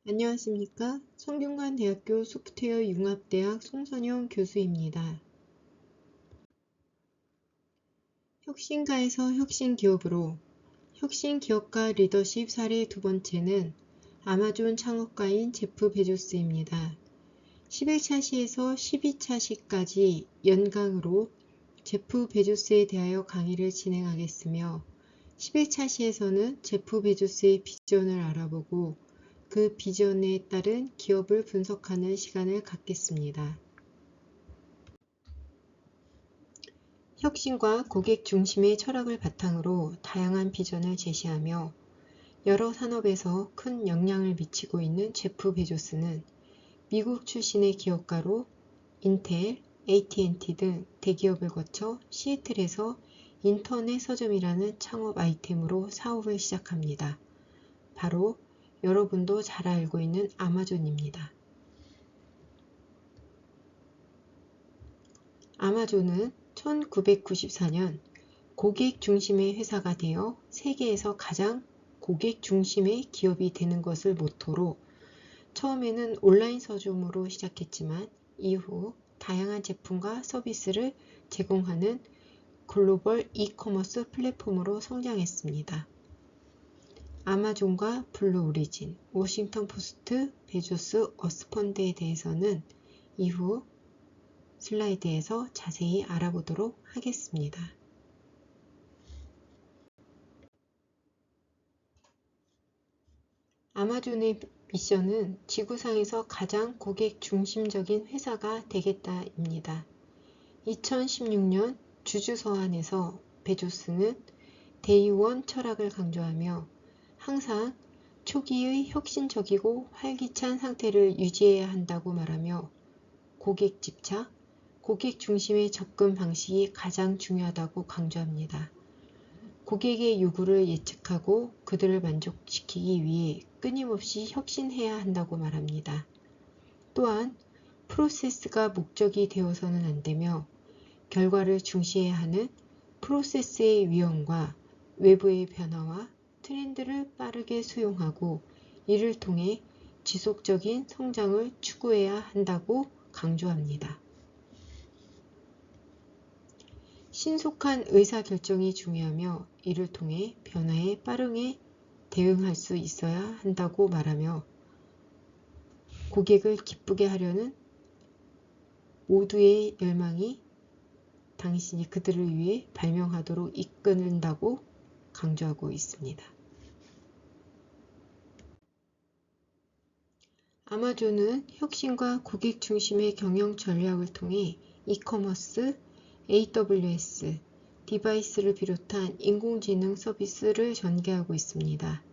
안녕하십니까. 성균관대학교 소프트웨어 융합대학 송선용 교수입니다. 혁신가에서 혁신기업으로 혁신기업가 리더십 사례 두 번째는 아마존 창업가인 제프 베조스입니다. 11차 시에서 12차 시까지 연강으로 제프 베조스에 대하여 강의를 진행하겠으며 11차 시에서는 제프 베조스의 비전을 알아보고 그 비전에 따른 기업을 분석하는 시간을 갖겠습니다. 혁신과 고객 중심의 철학을 바탕으로 다양한 비전을 제시하며 여러 산업에서 큰 영향을 미치고 있는 제프 베조스는 미국 출신의 기업가로 인텔, AT&T 등 대기업을 거쳐 시애틀에서 인터넷 서점이라는 창업 아이템으로 사업을 시작합니다. 바로 여러분도 잘 알고 있는 아마존입니다. 아마존은 1994년 고객 중심의 회사가 되어 세계에서 가장 고객 중심의 기업이 되는 것을 모토로 처음에는 온라인 서점으로 시작했지만 이후 다양한 제품과 서비스를 제공하는 글로벌 이커머스 플랫폼으로 성장했습니다. 아마존과 블루 오리진, 워싱턴 포스트, 베조스 어스펀드에 대해서는 이후 슬라이드에서 자세히 알아보도록 하겠습니다. 아마존의 미션은 지구상에서 가장 고객 중심적인 회사가 되겠다입니다. 2016년 주주서한에서 베조스는 데이원 철학을 강조하며 항상 초기의 혁신적이고 활기찬 상태를 유지해야 한다고 말하며 고객 집착, 고객 중심의 접근 방식이 가장 중요하다고 강조합니다. 고객의 요구를 예측하고 그들을 만족시키기 위해 끊임없이 혁신해야 한다고 말합니다. 또한 프로세스가 목적이 되어서는 안 되며 결과를 중시해야 하는 프로세스의 위험과 외부의 변화와 트렌드를 빠르게 수용하고 이를 통해 지속적인 성장을 추구해야 한다고 강조합니다. 신속한 의사결정이 중요하며 이를 통해 변화에 빠르게 대응할 수 있어야 한다고 말하며 고객을 기쁘게 하려는 모두의 열망이 당신이 그들을 위해 발명하도록 이끈다고 강조하고 있습니다. 아마존은 혁신과 고객 중심의 경영 전략을 통해 이커머스, AWS, 디바이스를 비롯한 인공지능 서비스를 전개하고 있습니다.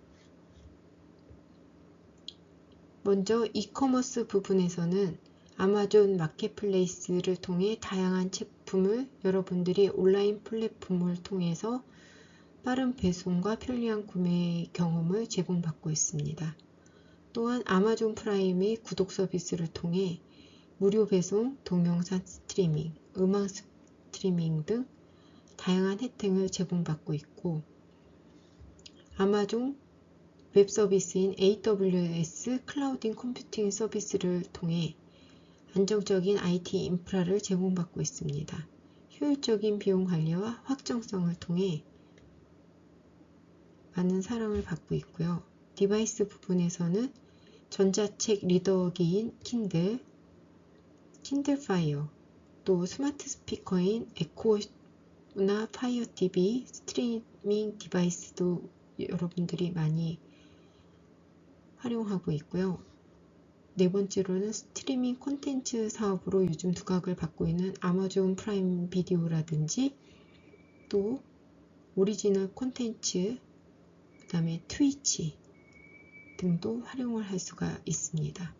먼저 이커머스 부분에서는 아마존 마켓플레이스를 통해 다양한 제품을 여러분들이 온라인 플랫폼을 통해서 빠른 배송과 편리한 구매 경험을 제공받고 있습니다. 또한 아마존 프라임의 구독 서비스를 통해 무료 배송, 동영상 스트리밍, 음악 스트리밍 등 다양한 혜택을 제공받고 있고 아마존 웹 서비스인 AWS 클라우드 컴퓨팅 서비스를 통해 안정적인 IT 인프라를 제공받고 있습니다. 효율적인 비용 관리와 확정성을 통해 많은 사랑을 받고 있고요. 디바이스 부분에서는 전자책 리더기인 킨들, 킨들 파이어, 또 스마트 스피커인 에코나 파이어 TV, 스트리밍 디바이스도 여러분들이 많이 활용하고 있고요. 네 번째로는 스트리밍 콘텐츠 사업으로 요즘 두각을 받고 있는 아마존 프라임 비디오라든지 또 오리지널 콘텐츠, 그 다음에 트위치 등도 활용을 할 수가 있습니다.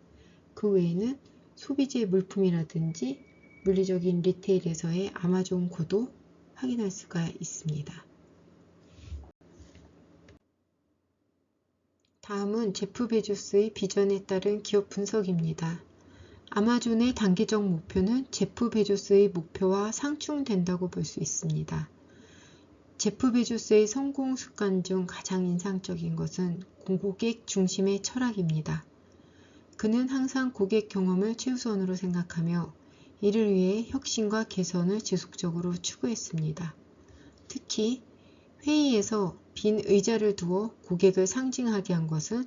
그 외에는 소비재 물품이라든지 물리적인 리테일에서의 아마존 고도 확인할 수가 있습니다. 다음은 제프 베조스의 비전에 따른 기업 분석입니다. 아마존의 단기적 목표는 제프 베조스의 목표와 상충된다고 볼 수 있습니다. 제프 베조스의 성공 습관 중 가장 인상적인 것은 고객 중심의 철학입니다. 그는 항상 고객 경험을 최우선으로 생각하며 이를 위해 혁신과 개선을 지속적으로 추구했습니다. 특히 회의에서 빈 의자를 두어 고객을 상징하게 한 것은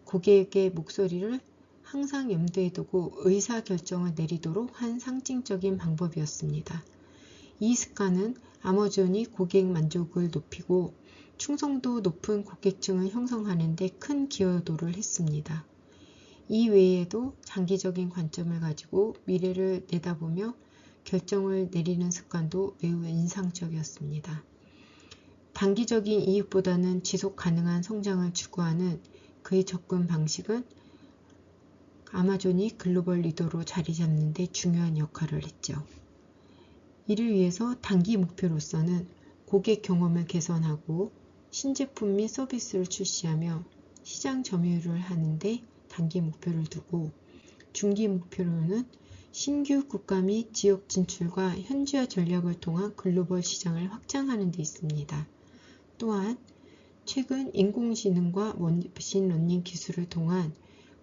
고객의 목소리를 항상 염두에 두고 의사결정을 내리도록 한 상징적인 방법이었습니다. 이 습관은 아마존이 고객 만족을 높이고 충성도 높은 고객층을 형성하는 데 큰 기여도를 했습니다. 이 외에도 장기적인 관점을 가지고 미래를 내다보며 결정을 내리는 습관도 매우 인상적이었습니다. 단기적인 이익보다는 지속 가능한 성장을 추구하는 그의 접근 방식은 아마존이 글로벌 리더로 자리 잡는 데 중요한 역할을 했죠. 이를 위해서 단기 목표로서는 고객 경험을 개선하고 신제품 및 서비스를 출시하며 시장 점유율을 하는 데 단기 목표를 두고 중기 목표로는 신규 국가 및 지역 진출과 현지화 전략을 통한 글로벌 시장을 확장하는 데 있습니다. 또한 최근 인공지능과 머신러닝 기술을 통한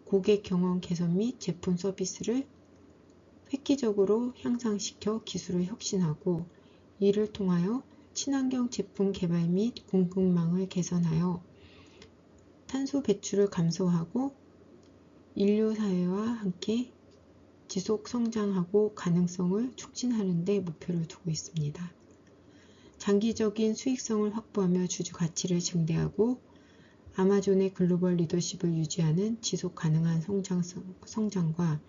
고객 경험 개선 및 제품 서비스를 획기적으로 향상시켜 기술을 혁신하고 이를 통하여 친환경 제품 개발 및 공급망을 개선하여 탄소 배출을 감소하고 인류 사회와 함께 지속 성장하고 가능성을 촉진하는 데 목표를 두고 있습니다. 장기적인 수익성을 확보하며 주주 가치를 증대하고 아마존의 글로벌 리더십을 유지하는 지속 가능한 성장과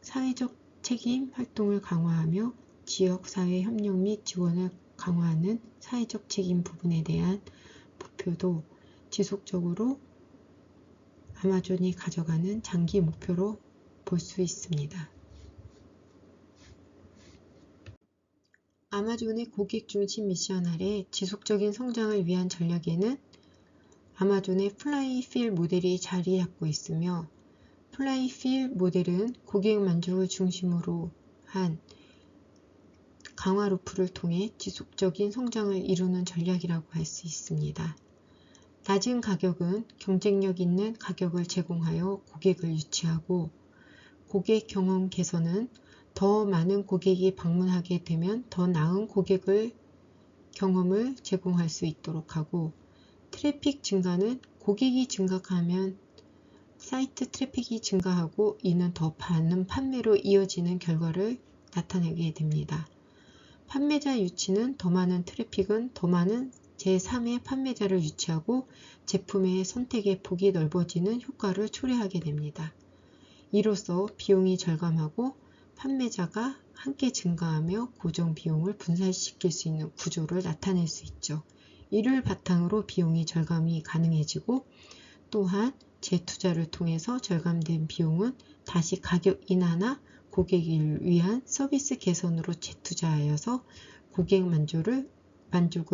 사회적 책임 활동을 강화하며 지역 사회 협력 및 지원을 강화하는 사회적 책임 부분에 대한 목표도 지속적으로 아마존이 가져가는 장기 목표로 볼 수 있습니다. 아마존의 고객 중심 미션 아래 지속적인 성장을 위한 전략에는 아마존의 플라이휠 모델이 자리 잡고 있으며 플라이휠 모델은 고객 만족을 중심으로 한 강화 루프를 통해 지속적인 성장을 이루는 전략이라고 할 수 있습니다. 낮은 가격은 경쟁력 있는 가격을 제공하여 고객을 유치하고 고객 경험 개선은 더 많은 고객이 방문하게 되면 더 나은 경험을 제공할 수 있도록 하고 트래픽 증가는 고객이 증가하면 사이트 트래픽이 증가하고 이는 더 많은 판매로 이어지는 결과를 나타내게 됩니다. 판매자 유치는 더 많은 트래픽은 더 많은 제3의 판매자를 유치하고 제품의 선택의 폭이 넓어지는 효과를 초래하게 됩니다. 이로써 비용이 절감하고 판매자가 함께 증가하며 고정 비용을 분산시킬 수 있는 구조를 나타낼 수 있죠. 이를 바탕으로 비용이 절감이 가능해지고 또한 재투자를 통해서 절감된 비용은 다시 가격 인하나 고객을 위한 서비스 개선으로 재투자하여서 고객 만족을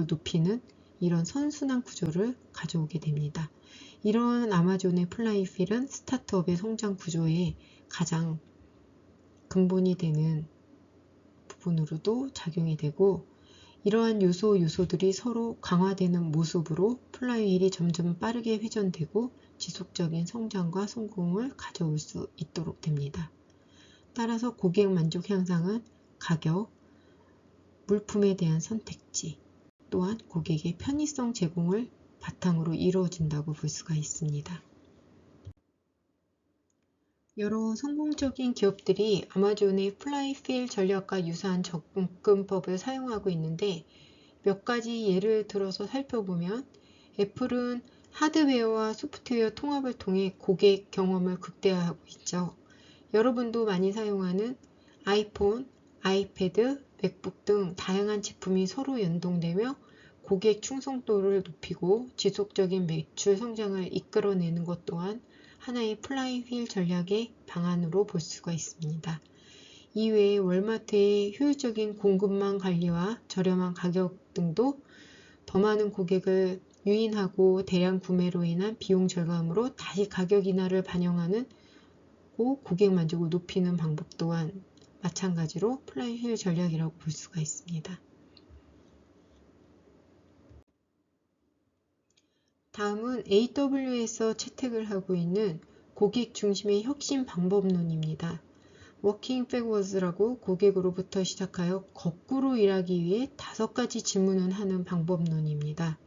높이는 이런 선순환 구조를 가져오게 됩니다. 이러한 아마존의 플라이휠은 스타트업의 성장 구조에 가장 근본이 되는 부분으로도 작용이 되고 이러한 요소들이 서로 강화되는 모습으로 플라이휠이 점점 빠르게 회전되고 지속적인 성장과 성공을 가져올 수 있도록 됩니다. 따라서 고객 만족 향상은 가격, 물품에 대한 선택지, 또한 고객의 편의성 제공을 바탕으로 이루어진다고 볼 수가 있습니다. 여러 성공적인 기업들이 아마존의 플라이휠 전략과 유사한 접근법을 사용하고 있는데 몇 가지 예를 들어서 살펴보면 애플은 하드웨어와 소프트웨어 통합을 통해 고객 경험을 극대화하고 있죠. 여러분도 많이 사용하는 아이폰, 아이패드, 맥북 등 다양한 제품이 서로 연동되며 고객 충성도를 높이고 지속적인 매출 성장을 이끌어내는 것 또한 하나의 플라이휠 전략의 방안으로 볼 수가 있습니다. 이외에 월마트의 효율적인 공급망 관리와 저렴한 가격 등도 더 많은 고객을 유인하고 대량 구매로 인한 비용 절감으로 다시 가격 인하를 반영하는 고객 만족을 높이는 방법 또한 마찬가지로 플라이휠 전략이라고 볼 수가 있습니다. 다음은 AWS에서 채택을 하고 있는 고객 중심의 혁신 방법론입니다. 워킹 백워즈라고 고객으로부터 시작하여 거꾸로 일하기 위해 5가지 질문을 하는 방법론입니다.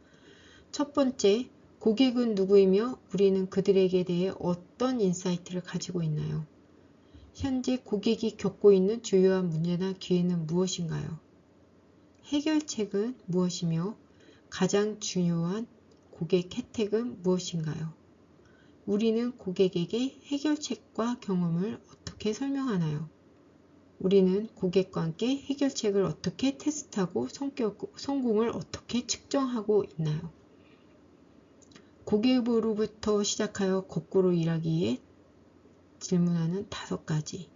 첫 번째, 고객은 누구이며 우리는 그들에게 대해 어떤 인사이트를 가지고 있나요? 현재 고객이 겪고 있는 주요한 문제나 기회는 무엇인가요? 해결책은 무엇이며 가장 중요한 고객 혜택은 무엇인가요? 우리는 고객에게 해결책과 경험을 어떻게 설명하나요? 우리는 고객과 함께 해결책을 어떻게 테스트하고 성공을 어떻게 측정하고 있나요? 고객으로부터 시작하여 거꾸로 일하기 위해 질문하는 5가지.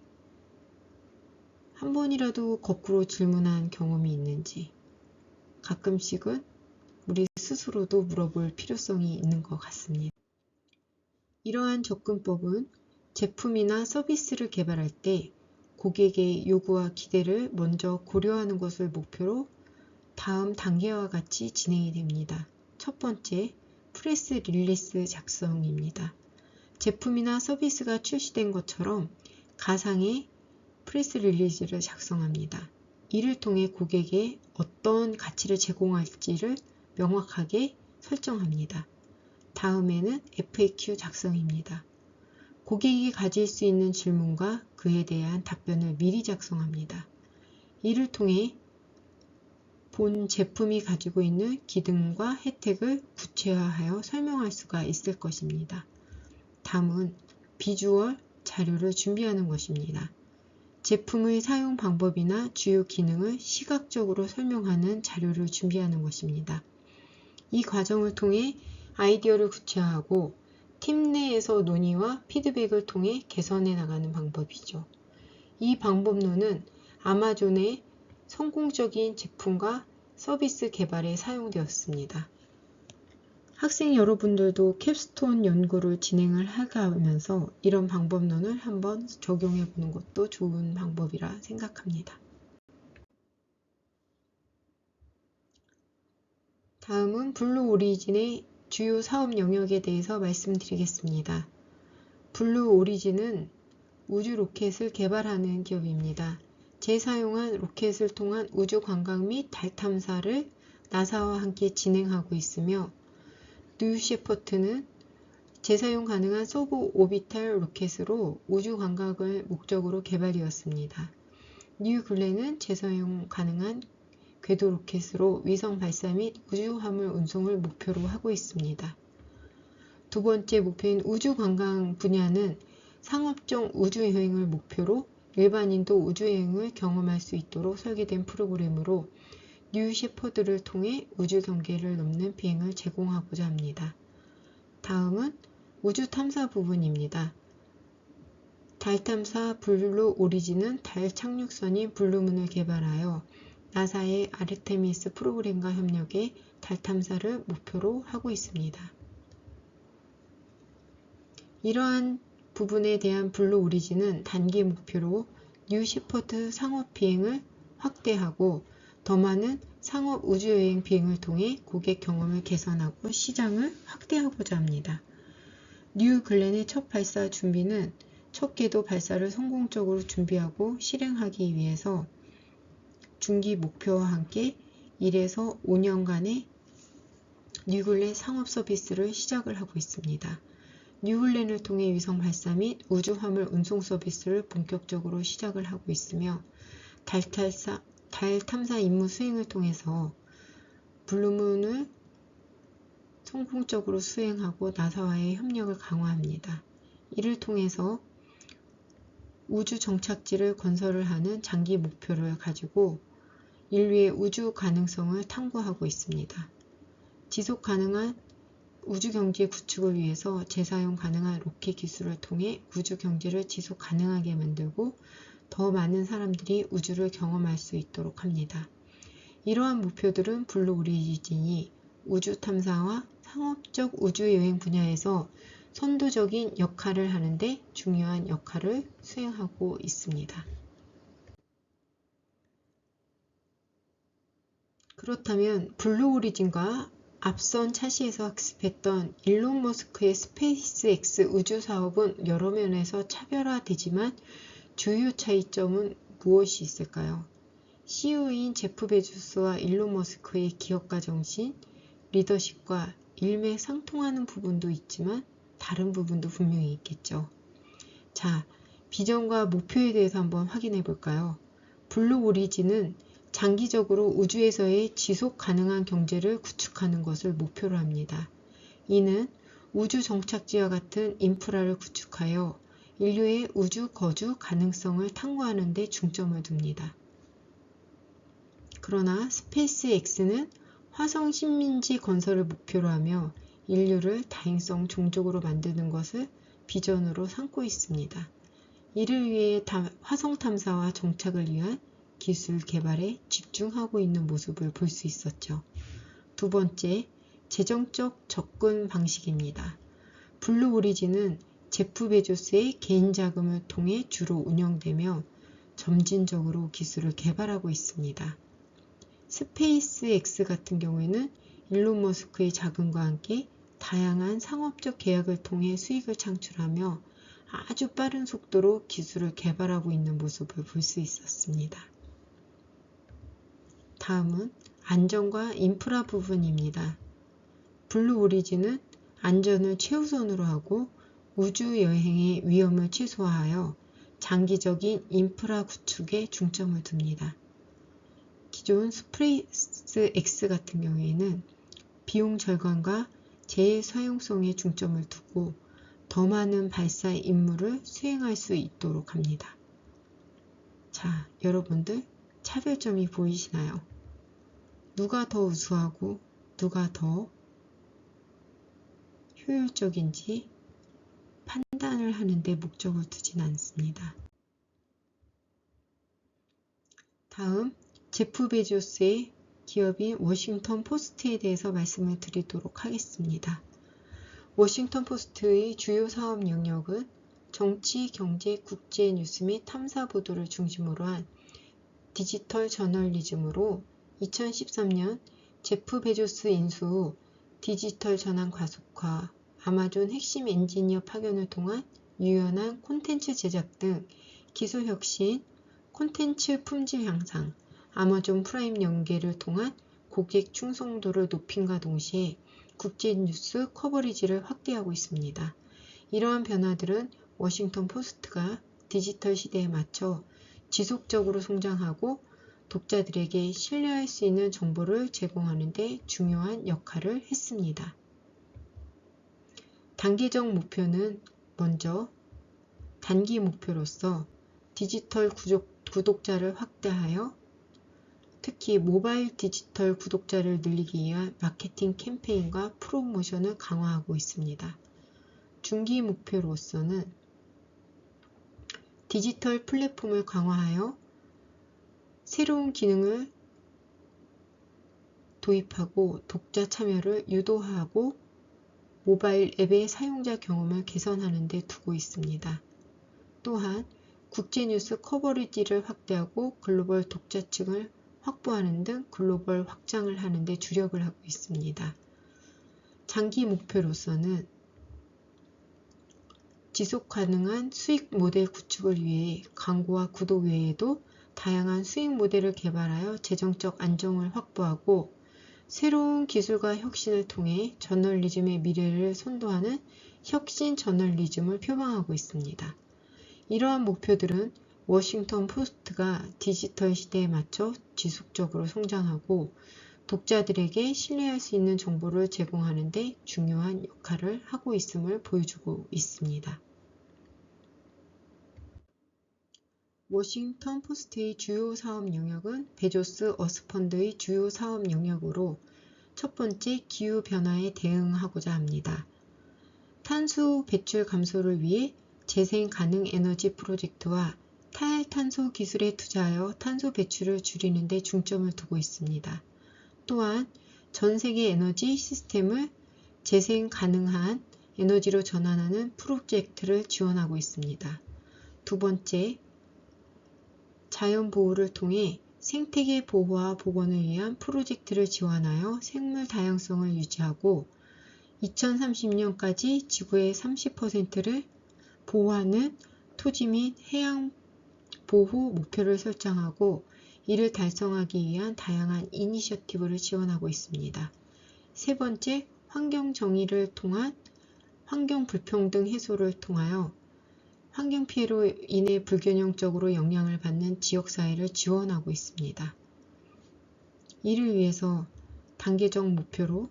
한 번이라도 거꾸로 질문한 경험이 있는지, 가끔씩은 우리 스스로도 물어볼 필요성이 있는 것 같습니다. 이러한 접근법은 제품이나 서비스를 개발할 때 고객의 요구와 기대를 먼저 고려하는 것을 목표로 다음 단계와 같이 진행이 됩니다. 첫 번째, 프레스 릴리스 작성입니다. 제품이나 서비스가 출시된 것처럼 가상의 프레스 릴리즈를 작성합니다. 이를 통해 고객에 어떤 가치를 제공할지를 명확하게 설정합니다. 다음에는 FAQ 작성입니다. 고객이 가질 수 있는 질문과 그에 대한 답변을 미리 작성합니다. 이를 통해 본 제품이 가지고 있는 기능과 혜택을 구체화하여 설명할 수가 있을 것입니다. 다음은 비주얼 자료를 준비하는 것입니다. 제품의 사용 방법이나 주요 기능을 시각적으로 설명하는 자료를 준비하는 것입니다. 이 과정을 통해 아이디어를 구체화하고 팀 내에서 논의와 피드백을 통해 개선해 나가는 방법이죠. 이 방법론은 아마존의 성공적인 제품과 서비스 개발에 사용되었습니다. 학생 여러분들도 캡스톤 연구를 진행을 해가면서 이런 방법론을 한번 적용해 보는 것도 좋은 방법이라 생각합니다. 다음은 블루 오리진의 주요 사업 영역에 대해서 말씀드리겠습니다. 블루 오리진은 우주 로켓을 개발하는 기업입니다. 재사용한 로켓을 통한 우주 관광 및 달 탐사를 나사와 함께 진행하고 있으며 뉴 셰퍼트는 재사용 가능한 서브 오비탈 로켓으로 우주 관광을 목적으로 개발되었습니다. 뉴 글렌은 재사용 가능한 궤도 로켓으로 위성 발사 및 우주 화물 운송을 목표로 하고 있습니다. 두 번째 목표인 우주 관광 분야는 상업적 우주 여행을 목표로 일반인도 우주 여행을 경험할 수 있도록 설계된 프로그램으로 뉴 셰퍼드를 통해 우주 경계를 넘는 비행을 제공하고자 합니다. 다음은 우주 탐사 부분입니다. 달 탐사 블루 오리진은 달 착륙선인 블루문을 개발하여 나사의 아르테미스 프로그램과 협력해 달 탐사를 목표로 하고 있습니다. 이러한 부분에 대한 블루 오리진은 단기 목표로 뉴 셰퍼드 상업 비행을 확대하고 더 많은 상업 우주여행 비행을 통해 고객 경험을 개선하고 시장을 확대하고자 합니다. 뉴 글렌의 첫 발사 준비는 첫 궤도 발사를 성공적으로 준비하고 실행하기 위해서 중기 목표와 함께 1에서 5년간의 뉴글렌 상업 서비스를 시작을 하고 있습니다. 뉴글렌을 통해 위성 발사 및 우주 화물 운송 서비스를 본격적으로 시작을 하고 있으며 달 탐사 임무 수행을 통해서 블루문을 성공적으로 수행하고 나사와의 협력을 강화합니다. 이를 통해서 우주 정착지를 건설을 하는 장기 목표를 가지고 인류의 우주 가능성을 탐구하고 있습니다. 지속 가능한 우주 경제 구축을 위해서 재사용 가능한 로켓 기술을 통해 우주 경제를 지속 가능하게 만들고 더 많은 사람들이 우주를 경험할 수 있도록 합니다. 이러한 목표들은 블루 오리진이 우주 탐사와 상업적 우주 여행 분야에서 선도적인 역할을 하는데 중요한 역할을 수행하고 있습니다. 그렇다면 블루 오리진과 앞선 차시에서 학습했던 일론 머스크의 스페이스X 우주 사업은 여러 면에서 차별화되지만 주요 차이점은 무엇이 있을까요? CEO인 제프 베조스와 일론 머스크의 기업가 정신, 리더십과 일맥상통하는 부분도 있지만 다른 부분도 분명히 있겠죠. 자, 비전과 목표에 대해서 한번 확인해 볼까요? 블루 오리진은 장기적으로 우주에서의 지속 가능한 경제를 구축하는 것을 목표로 합니다. 이는 우주 정착지와 같은 인프라를 구축하여 인류의 우주 거주 가능성을 탐구하는 데 중점을 둡니다. 그러나 스페이스X는 화성 식민지 건설을 목표로 하며 인류를 다행성 종족으로 만드는 것을 비전으로 삼고 있습니다. 이를 위해 화성 탐사와 정착을 위한 기술 개발에 집중하고 있는 모습을 볼 수 있었죠. 두 번째, 재정적 접근 방식입니다. 블루 오리진은 제프 베조스의 개인 자금을 통해 주로 운영되며 점진적으로 기술을 개발하고 있습니다. 스페이스X 같은 경우에는 일론 머스크의 자금과 함께 다양한 상업적 계약을 통해 수익을 창출하며 아주 빠른 속도로 기술을 개발하고 있는 모습을 볼 수 있었습니다. 다음은 안전과 인프라 부분입니다. 블루 오리진은 안전을 최우선으로 하고 우주 여행의 위험을 최소화하여 장기적인 인프라 구축에 중점을 둡니다. 기존 스페이스X 같은 경우에는 비용 절감과 재사용성에 중점을 두고 더 많은 발사 임무를 수행할 수 있도록 합니다. 자, 여러분들 차별점이 보이시나요? 누가 더 우수하고 누가 더 효율적인지 판단을 하는데 목적을 두진 않습니다. 다음, 제프 베조스의 기업인 워싱턴 포스트에 대해서 말씀을 드리도록 하겠습니다. 워싱턴 포스트의 주요 사업 영역은 정치, 경제, 국제 뉴스 및 탐사 보도를 중심으로 한 디지털 저널리즘으로 2013년 제프 베조스 인수 후 디지털 전환 가속화, 아마존 핵심 엔지니어 파견을 통한 유연한 콘텐츠 제작 등 기술 혁신, 콘텐츠 품질 향상, 아마존 프라임 연계를 통한 고객 충성도를 높임과 동시에 국제 뉴스 커버리지를 확대하고 있습니다. 이러한 변화들은 워싱턴 포스트가 디지털 시대에 맞춰 지속적으로 성장하고 독자들에게 신뢰할 수 있는 정보를 제공하는 데 중요한 역할을 했습니다. 단기적 목표는 먼저 단기 목표로서 디지털 구독자를 확대하여 특히 모바일 디지털 구독자를 늘리기 위한 마케팅 캠페인과 프로모션을 강화하고 있습니다. 중기 목표로서는 디지털 플랫폼을 강화하여 새로운 기능을 도입하고 독자 참여를 유도하고 모바일 앱의 사용자 경험을 개선하는 데 두고 있습니다. 또한 국제뉴스 커버리지를 확대하고 글로벌 독자층을 확보하는 등 글로벌 확장을 하는 데 주력을 하고 있습니다. 장기 목표로서는 지속 가능한 수익 모델 구축을 위해 광고와 구독 외에도 다양한 수익 모델을 개발하여 재정적 안정을 확보하고 새로운 기술과 혁신을 통해 저널리즘의 미래를 선도하는 혁신 저널리즘을 표방하고 있습니다. 이러한 목표들은 워싱턴 포스트가 디지털 시대에 맞춰 지속적으로 성장하고 독자들에게 신뢰할 수 있는 정보를 제공하는 데 중요한 역할을 하고 있음을 보여주고 있습니다. 워싱턴 포스트의 주요 사업 영역은 베조스 어스펀드의 주요 사업 영역으로 첫 번째, 기후변화에 대응하고자 합니다. 탄소 배출 감소를 위해 재생 가능 에너지 프로젝트와 탈탄소 기술에 투자하여 탄소 배출을 줄이는 데 중점을 두고 있습니다. 또한 전 세계 에너지 시스템을 재생 가능한 에너지로 전환하는 프로젝트를 지원하고 있습니다. 두 번째, 자연 보호를 통해 생태계 보호와 복원을 위한 프로젝트를 지원하여 생물 다양성을 유지하고 2030년까지 지구의 30%를 보호하는 토지 및 해양 보호 목표를 설정하고 이를 달성하기 위한 다양한 이니셔티브를 지원하고 있습니다. 세 번째, 환경 정의를 통한 환경 불평등 해소를 통하여 환경 피해로 인해 불균형적으로 영향을 받는 지역사회를 지원하고 있습니다. 이를 위해서 단계적 목표로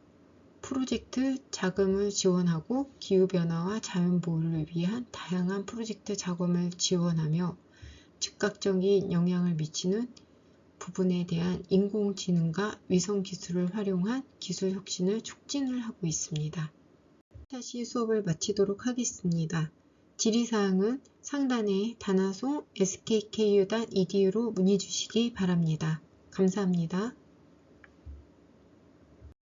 프로젝트 자금을 지원하고 기후변화와 자연보호를 위한 다양한 프로젝트 자금을 지원하며 즉각적인 영향을 미치는 부분에 대한 인공지능과 위성기술을 활용한 기술 혁신을 촉진을 하고 있습니다. 다시 수업을 마치도록 하겠습니다. 질의사항은 상단의 다나송 skku.edu로 문의 주시기 바랍니다. 감사합니다.